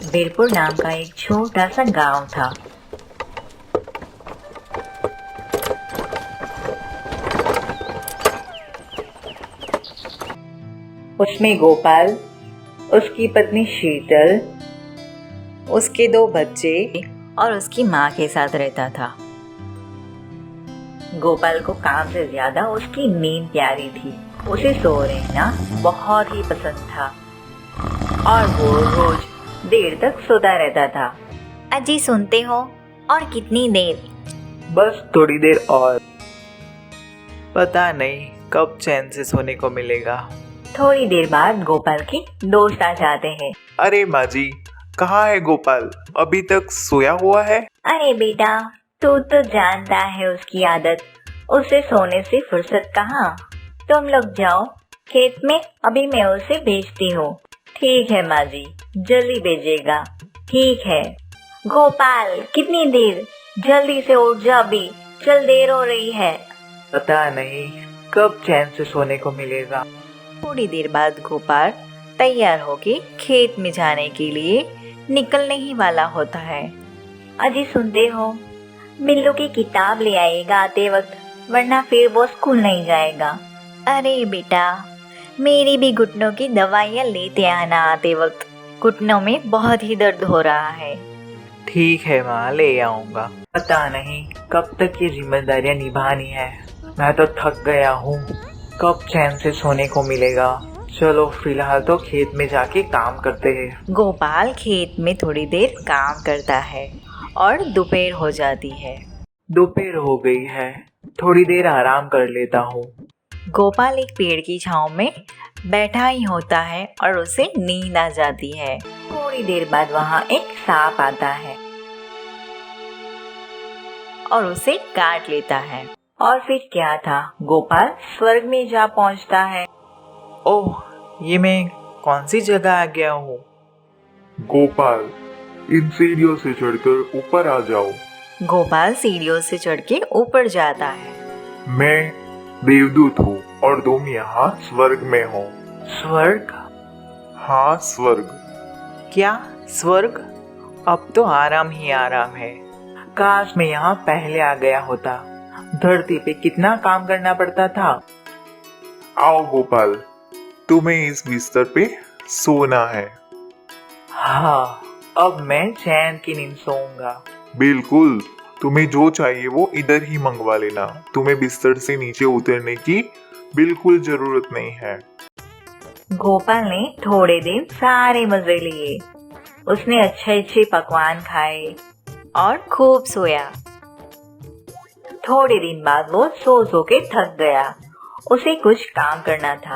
वीरपुर नाम का एक छोटा सा गांव था। उसमें गोपाल, उसकी पत्नी शीतल, उसके 2 बच्चे और उसकी माँ के साथ रहता था। गोपाल को काम से ज्यादा उसकी नींद प्यारी थी। उसे सो रहना बहुत ही पसंद था और वो रोज देर तक सोता रहता था। अजी सुनते हो? और कितनी देर? बस थोड़ी देर और। पता नहीं कब चैन से सोने को मिलेगा। थोड़ी देर बाद गोपाल के दोस्त आ जाते हैं। अरे माँ जी, कहाँ है गोपाल? अभी तक सोया हुआ है? अरे बेटा, तू तो जानता है उसकी आदत, उसे सोने से फुर्सत कहाँ। तुम लोग जाओ खेत में, अभी मैं उसे भेजती हूँ। ठीक है माँ जी, जल्दी भेजेगा। ठीक है। गोपाल, कितनी देर? जल्दी से उठ जा अभी, चल देर हो रही है। पता नहीं कब चैन से सोने को मिलेगा। थोड़ी देर बाद गोपाल तैयार होके खेत में जाने के लिए निकलने ही वाला होता है। अजी सुनते हो? बिल्लू की किताब ले आएगा आते वक्त, वरना फिर वो स्कूल नहीं जाएगा। अरे बेटा, मेरी भी घुटनों की दवाइयाँ लेते आना आते वक्त। घुटनों में बहुत ही दर्द हो रहा है। ठीक है माँ, ले आऊंगा। पता नहीं कब तक ये जिम्मेदारियाँ निभानी है। मैं तो थक गया हूँ। कब चैन से सोने को मिलेगा? चलो फिलहाल तो खेत में जाके काम करते हैं। गोपाल खेत में थोड़ी देर काम करता है और दोपहर हो जाती है। दोपहर हो गई है, थोड़ी देर आराम कर लेता हूँ। गोपाल एक पेड़ की छांव में बैठा ही होता है और उसे नींद आ जाती है। थोड़ी देर बाद वहाँ एक सांप आता है और उसे काट लेता है। और फिर क्या था, गोपाल स्वर्ग में जा पहुँचता है। ओह, ये मैं कौन सी जगह आ गया हूँ? गोपाल, इन सीढ़ियों से चढ़कर ऊपर आ जाओ। गोपाल सीढ़ियों से चढ़ के ऊपर जाता है। मैं देवदूत हूँ और तुम यहाँ स्वर्ग में हो। स्वर्ग? हाँ, स्वर्ग। क्या स्वर्ग? अब तो आराम ही आराम है। काश मैं यहाँ पहले आ गया होता। धरती पे कितना काम करना पड़ता था। आओ गोपाल, तुम्हें इस बिस्तर पे सोना है। हाँ, अब मैं चैन की नींद सोऊंगा। बिल्कुल, तुम्हें जो चाहिए वो इधर ही मंगवा लेना। तुम्हें बिस्तर से नीचे उतरने की बिल्कुल जरूरत नहीं है। गोपाल ने थोड़े दिन सारे मजे लिए। उसने अच्छे अच्छे पकवान खाए और खूब सोया। थोड़े दिन बाद वो सो सो के थक गया। उसे कुछ काम करना था।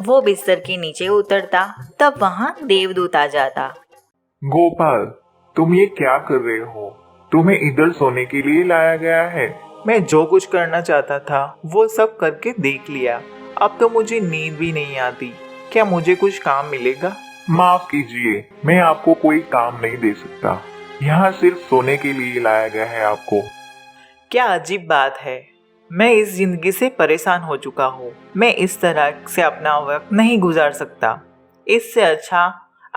वो बिस्तर के नीचे उतरता, तब वहाँ देवदूत आ जाता। गोपाल, तुम ये क्या कर रहे हो? तुम्हें इधर सोने के लिए लाया गया है। मैं जो कुछ करना चाहता था वो सब करके देख लिया। अब तो मुझे नींद भी नहीं आती। क्या मुझे कुछ काम मिलेगा? माफ कीजिए, मैं आपको कोई काम नहीं दे सकता। यहाँ सिर्फ सोने के लिए लाया गया है आपको। क्या अजीब बात है। मैं इस जिंदगी से परेशान हो चुका हूँ। मैं इस तरह से अपना वक्त नहीं गुजार सकता। इससे अच्छा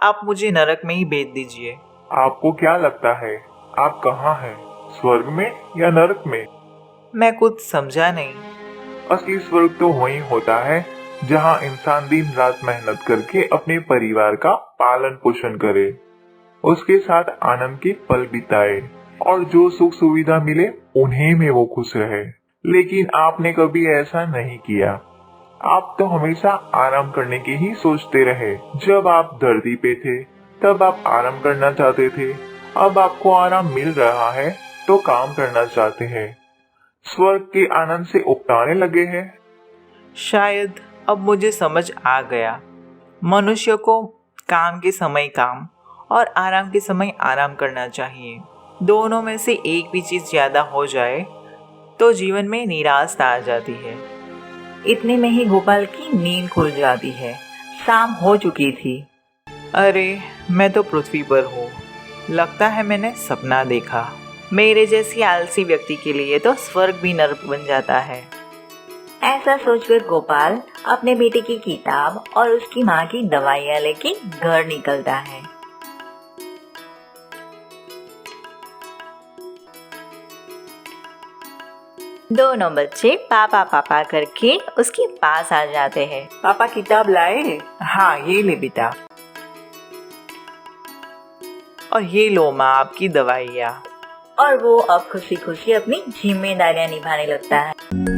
आप मुझे नरक में ही भेज दीजिए। आपको क्या लगता है आप कहाँ हैं? स्वर्ग में या नरक में? मैं कुछ समझा नहीं। असली स्वर्ग तो वही होता है जहाँ इंसान दिन रात मेहनत करके अपने परिवार का पालन पोषण करे, उसके साथ आनंद के पल बिताए और जो सुख सुविधा मिले उन्हें में वो खुश रहे। लेकिन आपने कभी ऐसा नहीं किया। आप तो हमेशा आराम करने की ही सोचते रहे। जब आप धरती पे थे तब आप आराम करना चाहते थे। अब आपको आराम मिल रहा है तो काम करना चाहते हैं। स्वर्ग के आनंद से उपटाने लगे हैं। शायद अब मुझे समझ आ गया। मनुष्य को काम के समय काम और आराम के समय आराम करना चाहिए। दोनों में से एक भी चीज ज्यादा हो जाए तो जीवन में निराशा आ जाती है। इतने में ही गोपाल की नींद खुल जाती है। शाम हो चुकी थी। अरे, मैं तो पृथ्वी पर हूँ। लगता है मैंने सपना देखा। मेरे जैसी आलसी व्यक्ति के लिए तो स्वर्ग भी नरक बन जाता है। ऐसा सोचकर गोपाल अपने बेटे की किताब और उसकी माँ की दवाइयाँ लेके घर निकलता है। दोनों बच्चे पापा पापा करके उसके पास आ जाते हैं। पापा किताब लाए? हाँ, ये ले बेटा। और ये लो माँ आपकी दवाइयाँ। और वो अब खुशी खुशी अपनी जिम्मेदारियां निभाने लगता है।